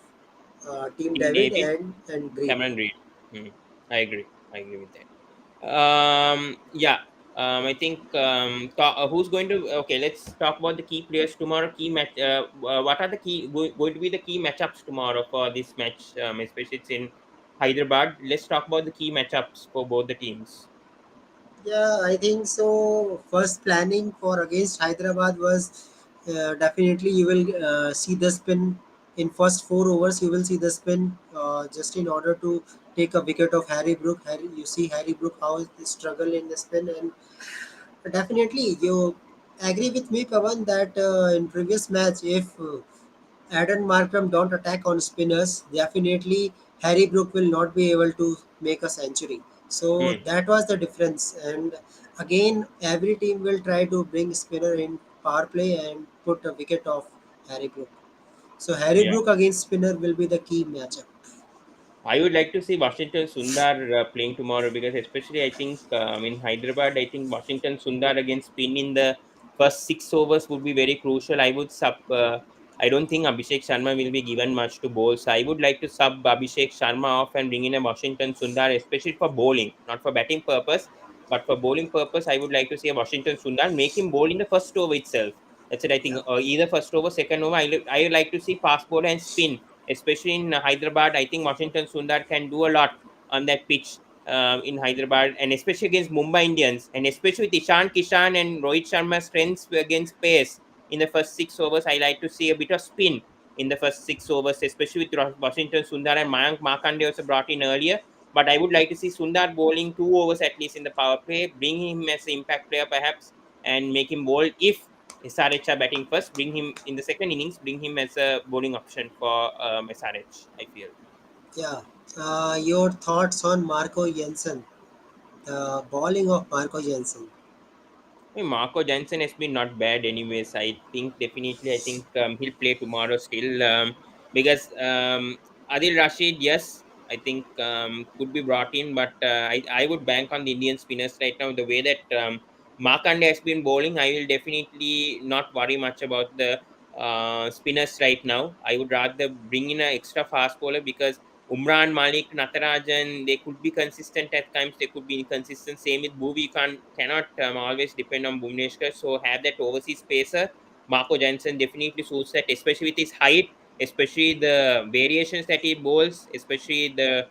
B: Team
A: Team
B: David
A: David,
B: and Green.
A: Cameron Reid. Hmm. I agree. I agree with that. Yeah. I think who's going to. Okay, let's talk about the key players tomorrow. Key match. What are the going to be the key matchups tomorrow for this match? Especially it's in Hyderabad. Let's talk about the key matchups for both the teams.
B: Yeah, I think so. First planning for against Hyderabad was definitely you will see the spin in first 4 overs. You will see the spin just in order to take a wicket of Harry Brook. You see Harry Brook how he struggle in the spin, and definitely you agree with me, Pavan, that in previous match if Adam Markram don't attack on spinners, definitely Harry Brook will not be able to make a century. So
A: Hmm.
B: that was the difference. And again, every team will try to bring spinner in power play and put a wicket off Harry Brook. So Harry
A: Yeah.
B: Brook against spinner will be the key matchup.
A: I would like to see Washington Sundar playing tomorrow, because especially I think in Hyderabad, I think Washington Sundar against spin in the first 6 overs would be very crucial. I would sub. I don't think Abhishek Sharma will be given much to bowl, so I would like to sub Abhishek Sharma off and bring in a Washington Sundar, especially for bowling, not for batting purpose, but for bowling purpose. I would like to see a Washington Sundar, make him bowl in the first over itself. That's it. I think
B: Yeah,
A: either first over, second over. I would like to see fast bowler and spin, especially in Hyderabad. I think Washington Sundar can do a lot on that pitch in Hyderabad, and especially against Mumbai Indians, and especially with Ishan Kishan and Rohit Sharma's strengths against pace in the first 6 overs. I like to see a bit of spin in the first 6 overs, especially with Washington Sundar and Mayank Markande also brought in earlier. But I would like to see Sundar bowling 2 overs at least in the power play, bring him as an impact player perhaps, and make him bowl if SRH are batting first, bring him in the second innings, bring him as a bowling option for SRH, I feel.
B: yeah. Your thoughts on Marco Jensen, the bowling of Marco Jensen?
A: I mean, Marco Jansen has been not bad, anyways. I think definitely, I think he'll play tomorrow still, because Adil Rashid, yes, I think could be brought in, but I would bank on the Indian spinners right now. The way that Markande has been bowling, I will definitely not worry much about the spinners right now. I would rather bring in an extra fast bowler, because Umran, Malik, Natarajan, they could be consistent at times, they could be inconsistent. Same with Bhuvi, you cannot always depend on Bhuvneshwar. So have that overseas pacer. Marco Jansen definitely suits that, especially with his height, especially the variations that he bowls, especially the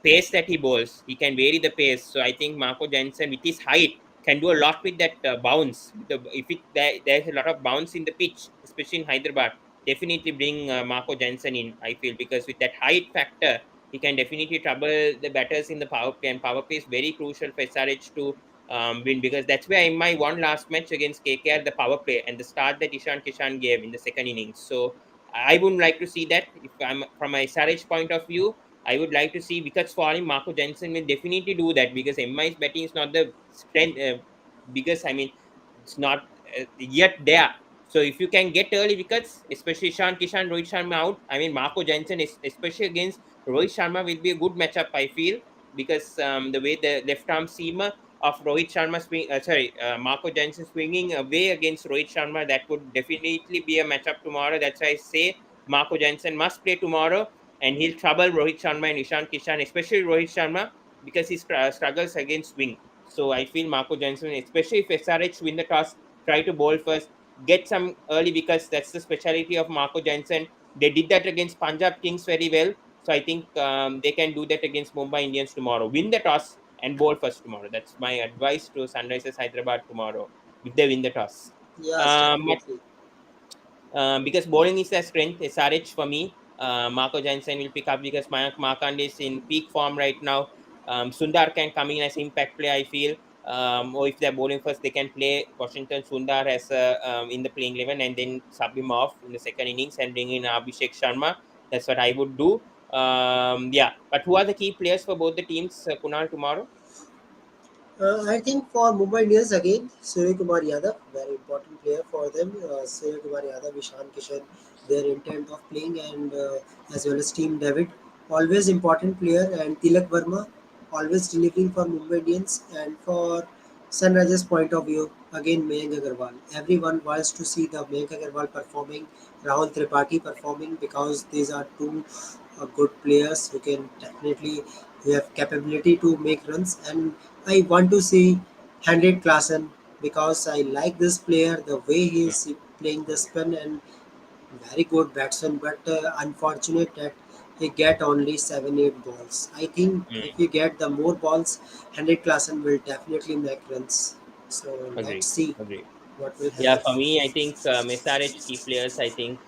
A: pace that he bowls. He can vary the pace. So I think Marco Jansen with his height, can do a lot with that bounce. If there's a lot of bounce in the pitch, especially in Hyderabad, definitely bring Marco Jansen in. I feel because with that height factor, he can definitely trouble the batters in the power play, and power play is very crucial for SRH to win, because that's where in my one last match against KKR, the power play and the start that Ishan Kishan gave in the second innings. So I wouldn't like to see that. If I'm from my SRH point of view, I would like to see wickets falling. Marco Jensen will definitely do that, because MI's batting is not the strength biggest. I mean, it's not yet there. So if you can get early wickets, especially Ishan Kishan, Rohit Sharma out, I mean Marco Jensen, especially against Rohit Sharma, will be a good matchup. I feel, because the way the left arm seamer of Rohit Sharma Marco Jensen swinging away against Rohit Sharma, that would definitely be a matchup tomorrow. That's why I say Marco Jensen must play tomorrow, and he'll trouble Rohit Sharma and Ishan Kishan, especially Rohit Sharma, because he struggles against swing. So I feel Marco Jensen, especially if SRH win the toss, try to bowl first, get some early wickets. That's the speciality of Marco Jensen. They did that against Punjab Kings very well. So I think they can do that against Mumbai Indians tomorrow. Win the toss and bowl first tomorrow. That's my advice to Sunrisers Hyderabad tomorrow if they win the toss.
B: Yes,
A: But
B: definitely.
A: because bowling is a strength, SRH for me. Marco Jansen will pick up because Mayank Markande is in peak form right now. Sundar can come in as impact play, I feel. Or if they're bowling first, they can play Washington Sundar as in the playing 11 and then sub him off in the second innings and bring in Abhishek Sharma. That's what I would do. Yeah, but who are the key players for both the teams, Kunal, tomorrow?
B: I think for Mumbai Indians again, Surya Kumar Yadav, very important player for them. Surya Kumar Yadav, Ishan Kishan, their intent of playing, and as well as Team David, always important player. And Tilak Verma, always delivering for Mumbai Indians. And for Sunrisers point of view, again Mayank Agarwal. Everyone wants to see the Mayank Agarwal performing, Rahul Tripathi performing, because these are two good players who can definitely, who have capability to make runs. And I want to see Henrik Klassen, because I like this player, the way he
A: Mm,
B: is playing the spin, and very good batsman. But unfortunate that he get only 7 8 balls. I think if
A: mm,
B: he get the more balls, Henrik Klassen will definitely make runs. So let's
A: agree,
B: see
A: agree.
B: what will
A: Yeah,
B: happen.
A: for me, I think SRH key players. I think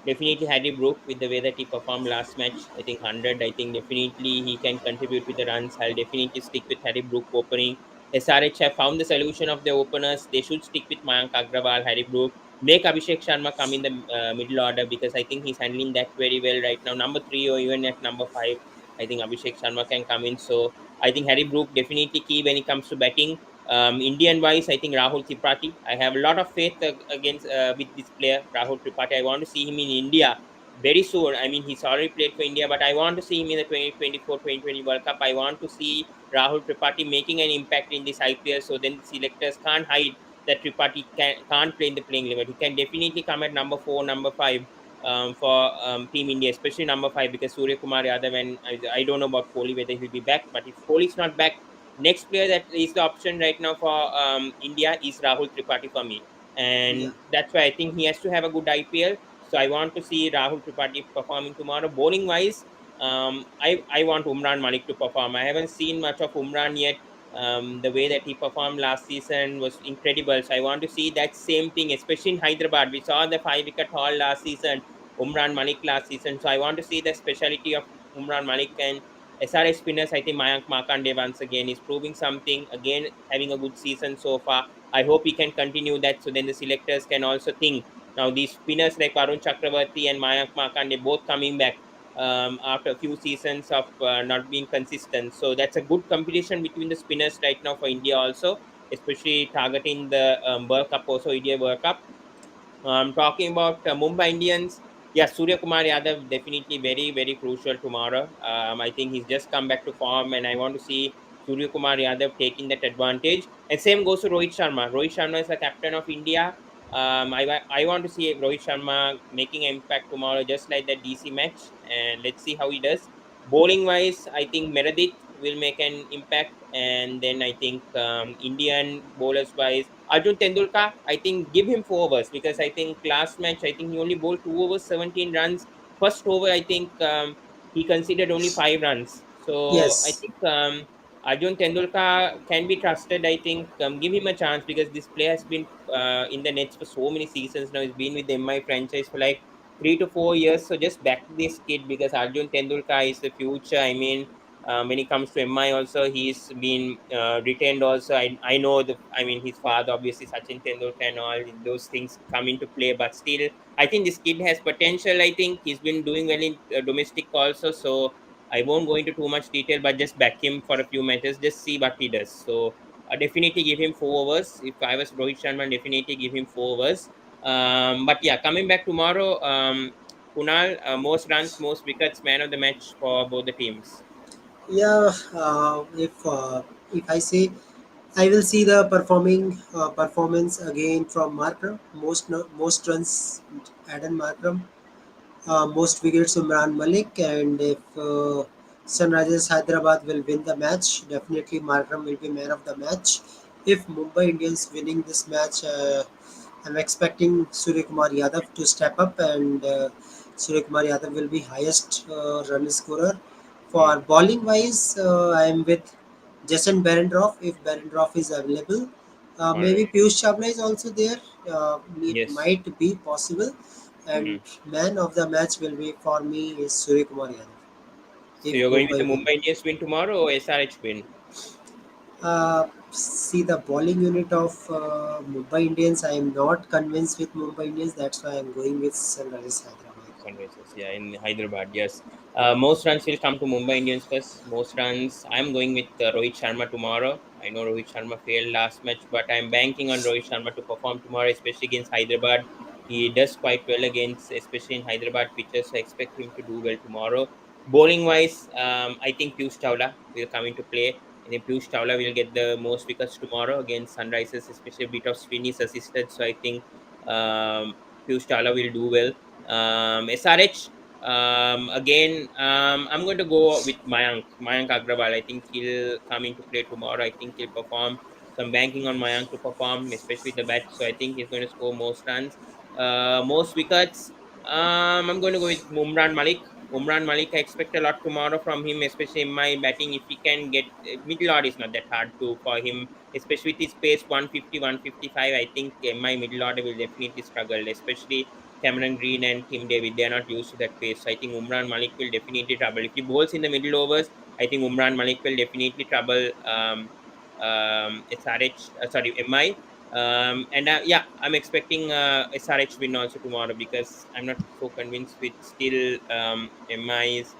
A: definitely Harry Brook with the way that he performed last match. I think 100. I think definitely he can contribute with the runs. I'll definitely stick with Harry Brook opening. SRH have found the solution of the openers. They should stick with Mayank Agrawal, Harry Brook. Make Abhishek Sharma come in the middle order, because I think he's handling that very well right now. Number three or even at number five, I think Abhishek Sharma can come in. So I think Harry Brook definitely key when it comes to batting. Indian wise, I think Rahul Tripathi. I have a lot of faith against with this player, Rahul Tripathi. I want to see him in India very soon. I mean, he's already played for India, but I want to see him in the 2024-2020 World Cup. I want to see Rahul Tripathi making an impact in this IPL. So then the selectors can't hide that Tripathi can't play in the playing level. He can definitely come at number four, number five. For Team India, especially number five, because Surya Kumar Yadav, and I don't know about Kohli whether he'll be back, but if Kohli's not back, next player that is the option right now for India is Rahul Tripathi for me,
B: Yeah.
A: and that's why I think he has to have a good IPL. So I want to see Rahul Tripathi performing tomorrow. Bowling wise, I want Umran Malik to perform. I haven't seen much of Umran yet. The way that he performed last season was incredible. So I want to see that same thing, especially in Hyderabad. We saw the 5 wicket haul last season, Umran Malik last season. So I want to see the speciality of Umran Malik, and SRH spinners, I think Mayank Markande once again is proving something. Again, having a good season so far. I hope he can continue that. So then the selectors can also think. Now these spinners like Arun Chakravarti and Mayank Markande both coming back after a few seasons of not being consistent. So that's a good competition between the spinners right now for India also, especially targeting the World Cup, also India World Cup. Talking about Mumbai Indians, yeah, Surya Kumar Yadav definitely very very crucial tomorrow. I think he's just come back to form, and I want to see Surya Kumar Yadav taking that advantage. And same goes to Rohit Sharma. Rohit Sharma is the captain of India. I want to see Rohit Sharma making an impact tomorrow, just like that DC match, and let's see how he does. Bowling wise, I think Meredith will make an impact, and then I think Indian bowlers wise, Arjun Tendulkar, I think give him 4 overs, because I think last match I think he only bowled 2 overs, 17 runs. First over I think he considered only 5 runs. So I
B: Yes.
A: think Arjun Tendulkar can be trusted. I think give him a chance because this player has been in the nets for so many seasons now. He's been with the MI franchise for like 3 to 4 years. So just back this kid because Arjun Tendulkar is the future. I mean, when it comes to MI, also he's been retained. Also, I know the. I mean, his father obviously Sachin Tendulkar and all those things come into play. But still, I think this kid has potential. I think he's been doing well in domestic also. So I won't go into too much detail, but just back him for a few matches, just see what he does. So definitely give him 4 overs. If I was Rohit Sharma, definitely give him 4 overs. But yeah, coming back tomorrow, Kunal, most runs, most wickets, man of the match for both the teams.
B: Yeah, if I say I will see the performance again from Markram. Most runs, Adam Markram. Most wickets Umran Malik, and if Sunrisers Hyderabad will win the match, definitely Markram will be man of the match. If Mumbai Indians winning this match, I'm expecting Suryakumar Yadav to step up, and Suryakumar Yadav will be highest run scorer.
A: Hmm.
B: For bowling wise, I am with Jason Berendorf if Berendorf is available.
A: All
B: Maybe
A: right.
B: Piyush Chavla is also there. It
A: Yes.
B: might be possible. And
A: Hmm.
B: man of the match will be for me is Suryakumar Yadav
A: So
B: if
A: you're going with the
B: Mumbai win.
A: Mumbai Indians win tomorrow or SRH win?
B: See the bowling unit of Mumbai Indians. I am not convinced with Mumbai Indians. That's why I'm going with Sunrisers Hyderabad.
A: Sunrisers, yeah, in Hyderabad, yes. Most runs will come to Mumbai Indians first. Most runs, I'm going with Rohit Sharma tomorrow. I know Rohit Sharma failed last match, but I'm banking on Rohit Sharma to perform tomorrow, especially against Hyderabad. He does quite well against, especially in Hyderabad pitches, so I expect him to do well tomorrow. Bowling wise, I think Piyush Chawla will come into play. I think Piyush Chawla will get the most wickets tomorrow against Sunrisers, especially a bit of spin is assisted. So I think Piyush Chawla will do well. SRH, again, I'm going to go with Mayank Agrawal. I think he'll come into play tomorrow. I think he'll perform. So I'm banking on Mayank to perform, especially the bat. So I think he's going to score most runs, most wickets. I'm going to go with Umran Malik. Umran Malik, I expect a lot tomorrow from him, especially in my batting. If he can get middle order, is not that hard to for him, especially with his pace 150, 155. I think my middle order will definitely struggle, especially Cameron Green and Tim David, they are not used to that pace. So I think Umran Malik will definitely trouble. If he bowls in the middle overs, I think Umran Malik will definitely trouble SRH, sorry, MI. And yeah, I'm expecting SRH win also tomorrow because I'm not so convinced with still MI's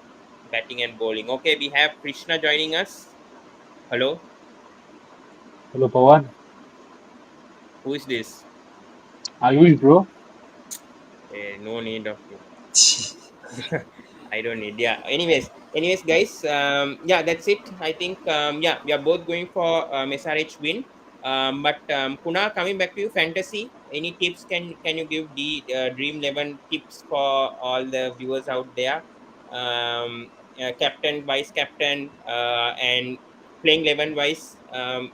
A: batting and bowling. Okay, we have Krishna joining us. Hello,
C: Hello, Pawan.
A: who is this?
C: Are you in, bro?
A: No need of you. I don't need. Yeah. Anyways, guys. Yeah, that's it. I think. Yeah, we are both going for SRH win. But Kuna, coming back to you, fantasy. Any tips? Can you give the Dream 11 tips for all the viewers out there? Captain, vice captain, and playing 11 wise.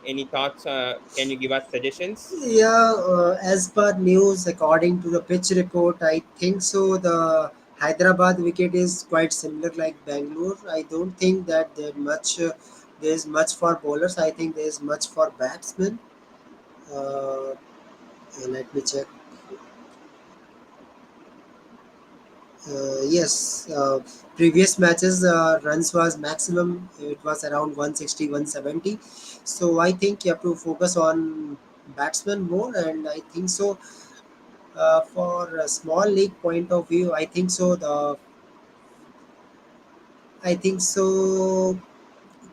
A: Any thoughts? Can you give us suggestions?
B: Yeah, as per news, according to the pitch report, I think so. The Hyderabad wicket is quite similar like Bangalore. I don't think that there's much for bowlers. I think there's much for batsmen. Uh, Let me check. Yes, previous matches runs was maximum. It was around 160, 170. So I think you have to focus on batsmen more, and I think so. For a small league point of view, I think so.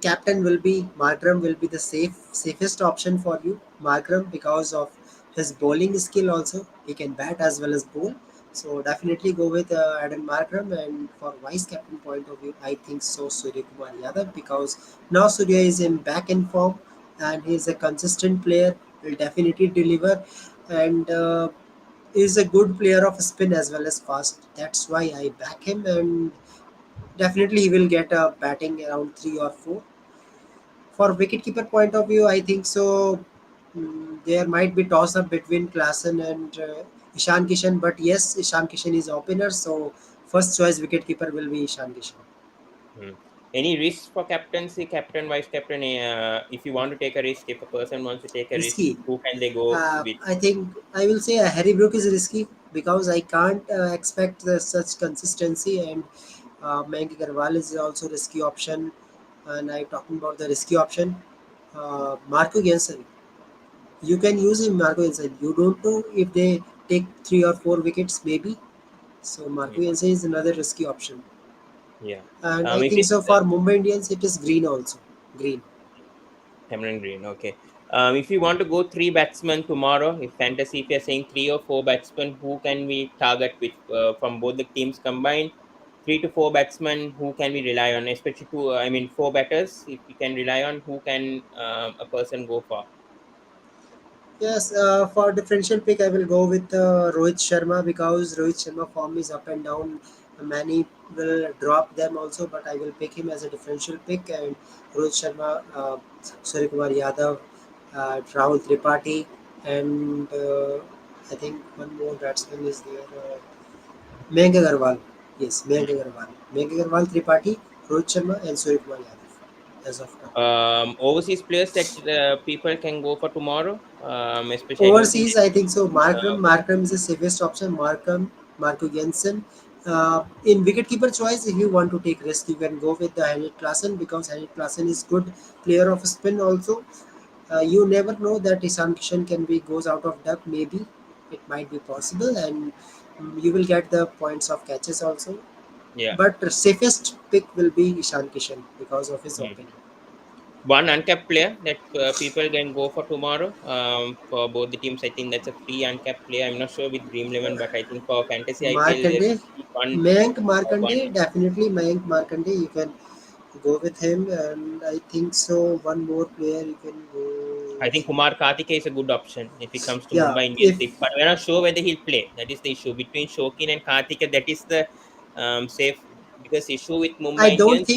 B: Captain will be Markram will be the safest option for you. Markram because of his bowling skill also. He can bat as well as bowl. So definitely go with Adam Markram, and for vice captain point of view, I think so Surya Kumar Yadav because now Surya is in back in form and he is a consistent player. Will definitely deliver and is a good player of spin as well as fast. That's why I back him, and definitely he will get a batting around 3 or 4. For wicketkeeper point of view, I think so. There might be toss up between Klassen and Ishan Kishan, but yes, Ishan Kishan is opener, so first choice wicketkeeper will be Ishan Kishan.
A: Hmm. Any risk for captaincy, captain, vice captain? If you want to take a risk, if a person wants to take a risk,
B: Risky.
A: who can they go with?
B: I think I will say Harry Brook is risky because I can't expect such consistency, and Mayank Agarwal is also risky option. And I'm talking about the risky option. Marco Jansen, you can use him. Marco Jansen, you don't know if they take 3 or 4 wickets, maybe. So Marco
A: Mm,
B: Jansen is another risky option,
A: yeah.
B: and I
A: If
B: think
A: it's
B: so for Mumbai Indians it is Green also. Green.
A: Cameron Green, okay. If you want to go three batsmen tomorrow, if fantasy, if you're saying three or four batsmen, who can we target with from both the teams combined? Three to four batsmen, who can we rely on? Especially two, I mean, four batters. If we can rely on, who can a person go for?
B: Yes, for differential pick, I will go with Rohit Sharma because Rohit Sharma form is up and down. Many will drop them also, but I will pick him as a differential pick. And Rohit Sharma, Surya Kumar Yadav, Rahul Tripathi, and I think one more batsman is there. Mayank Agarwal. Yes, Mayank Agarwal. Mayank Agarwal, Tripathi, Rohit Sharma, and Surya Kumar Yadav as of now.
A: Overseas players that people can go for tomorrow. Especially, I don't think.
B: Overseas, I think so.
A: Uh,
B: Markram is the safest option. Marco Jensen. In wicketkeeper choice, if you want to take risk, you can go with the Henrik Klassen because Henrik Klassen is good player of spin also. You never know that Ishan Kishan can be goes out of duck. Maybe it might be possible, and you will get the points of catches also.
A: yeah.
B: But the safest pick will be Ishan Kishan because of his
A: Hmm.
B: opening.
A: One uncapped player that people can go for tomorrow for both the teams. I think that's a free uncapped player. I'm not sure with Dream 11, but I think for fantasy IPL, there's
B: Markande,
A: one.
B: Mayank
A: One.
B: Markande, definitely Mayank Markande. You can go with him, and I think so. One more player you can go
A: I
B: with.
A: think Kumar Karthike is a good option if it comes to
B: Yeah,
A: Mumbai Indians.
B: if
A: But we're not sure whether he'll play. That is the issue between Shokin and Karthike. That is the safe because issue with Mumbai Indians.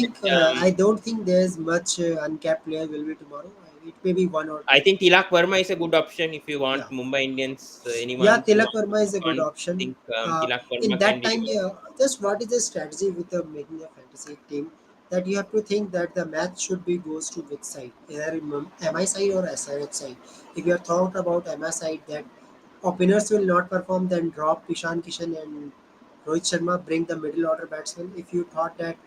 B: I don't think there's much uncapped player will be tomorrow. It may be one or
A: I
B: two.
A: think Tilak Verma is a good option if you
B: Yeah,
A: want Mumbai Indians.
B: yeah.
A: Anyone who
B: Tilak
A: wants to
B: Verma is a
A: put
B: good
A: on, I
B: option.
A: think
B: Uh,
A: Tilak
B: in
A: Verma can
B: that
A: really
B: time,
A: work.
B: yeah, just what is the strategy with the making a fantasy team? That you have to think that the match should be goes to which side, either MI side or SRH side. If you are thought about MI side, that openers will not perform, then drop Ishan Kishan and Rohit Sharma, bring the middle order batsmen. If you thought that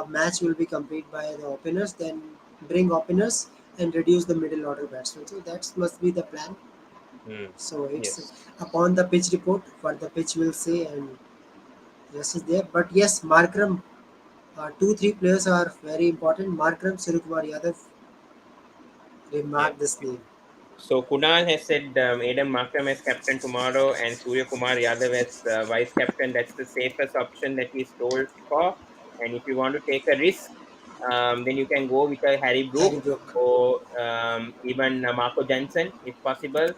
B: match will be complete by the openers, then bring openers and reduce the middle order batsmen. So that must be the plan.
A: Hmm.
B: So it's
A: Yes.
B: upon the pitch report what the pitch will say, and this is there. But yes, Markram, two three players are very important. Markram, Suryakumar Yadav,
A: Yeah.
B: remark this name.
A: So Kunal has said Adam Markram as captain tomorrow and Surya Kumar Yadav as vice captain. That's the safest option that he's told for. And if you want to take a risk, then you can go with a Harry Brook
B: Harry Brook.
A: or even Marco Jansen if possible.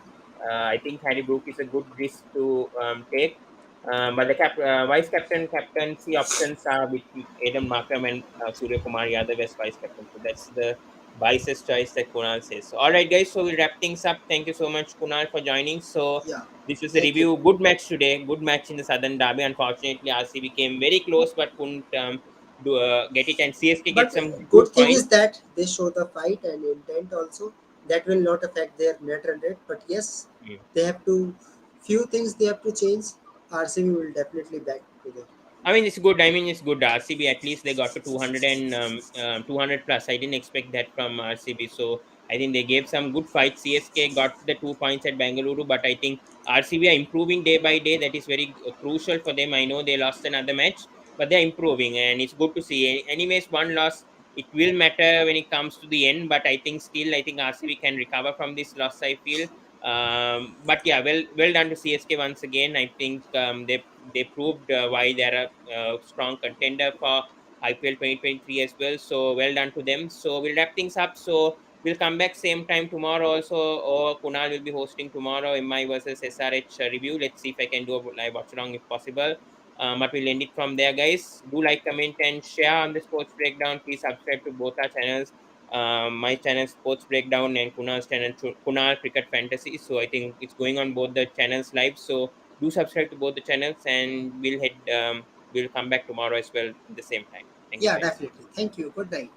A: I think Harry Brook is a good risk to take. But the vice captain captaincy options are with Adam Markram and Surya Kumar Yadav as vice captain. So that's the wisest choice that Kunal says. So, all right, guys. So we'll wrap things up. Thank you so much, Kunal, for joining. So
B: Yeah,
A: this was a
B: thank you.
A: review. Good match today. Good match in the Southern Derby. Unfortunately, RCB came very close but couldn't get it. And CSK get
B: But
A: some
B: good
A: good
B: thing
A: points.
B: is that they show the fight and intent also. That will not affect their net run rate. But yes,
A: Mm.
B: they have to few things they have to change. RCB will definitely back to them.
A: I mean, it's good. I mean, it's good. RCB at least they got to 200 and 200 plus. I didn't expect that from RCB. So I think they gave some good fight. CSK got the 2 points at Bengaluru, but I think RCB are improving day by day. That is very crucial for them. I know they lost another match, but they're improving, and it's good to see. Anyways, one loss it will matter when it comes to the end, but I think still I think RCB can recover from this loss. I feel. But yeah, well done to CSK once again. I think they proved why they're a strong contender for IPL 2023 as well. So well done to them. So we'll wrap things up. So we'll come back same time tomorrow also, or Kunal will be hosting tomorrow MI versus SRH review. Let's see if I can do a live watch along if possible. But we'll end it from there, guys. Do like, comment, and share on the sports breakdown. Please subscribe to both our channels, my channel Sports Breakdown and Kunal's channel Kunal Cricket Fantasy. So I think it's going on both the channels live. So do subscribe to both the channels, and we'll come back tomorrow as well at the same time. Thank you,
B: Yeah,
A: guys.
B: definitely. Thank you. Good night.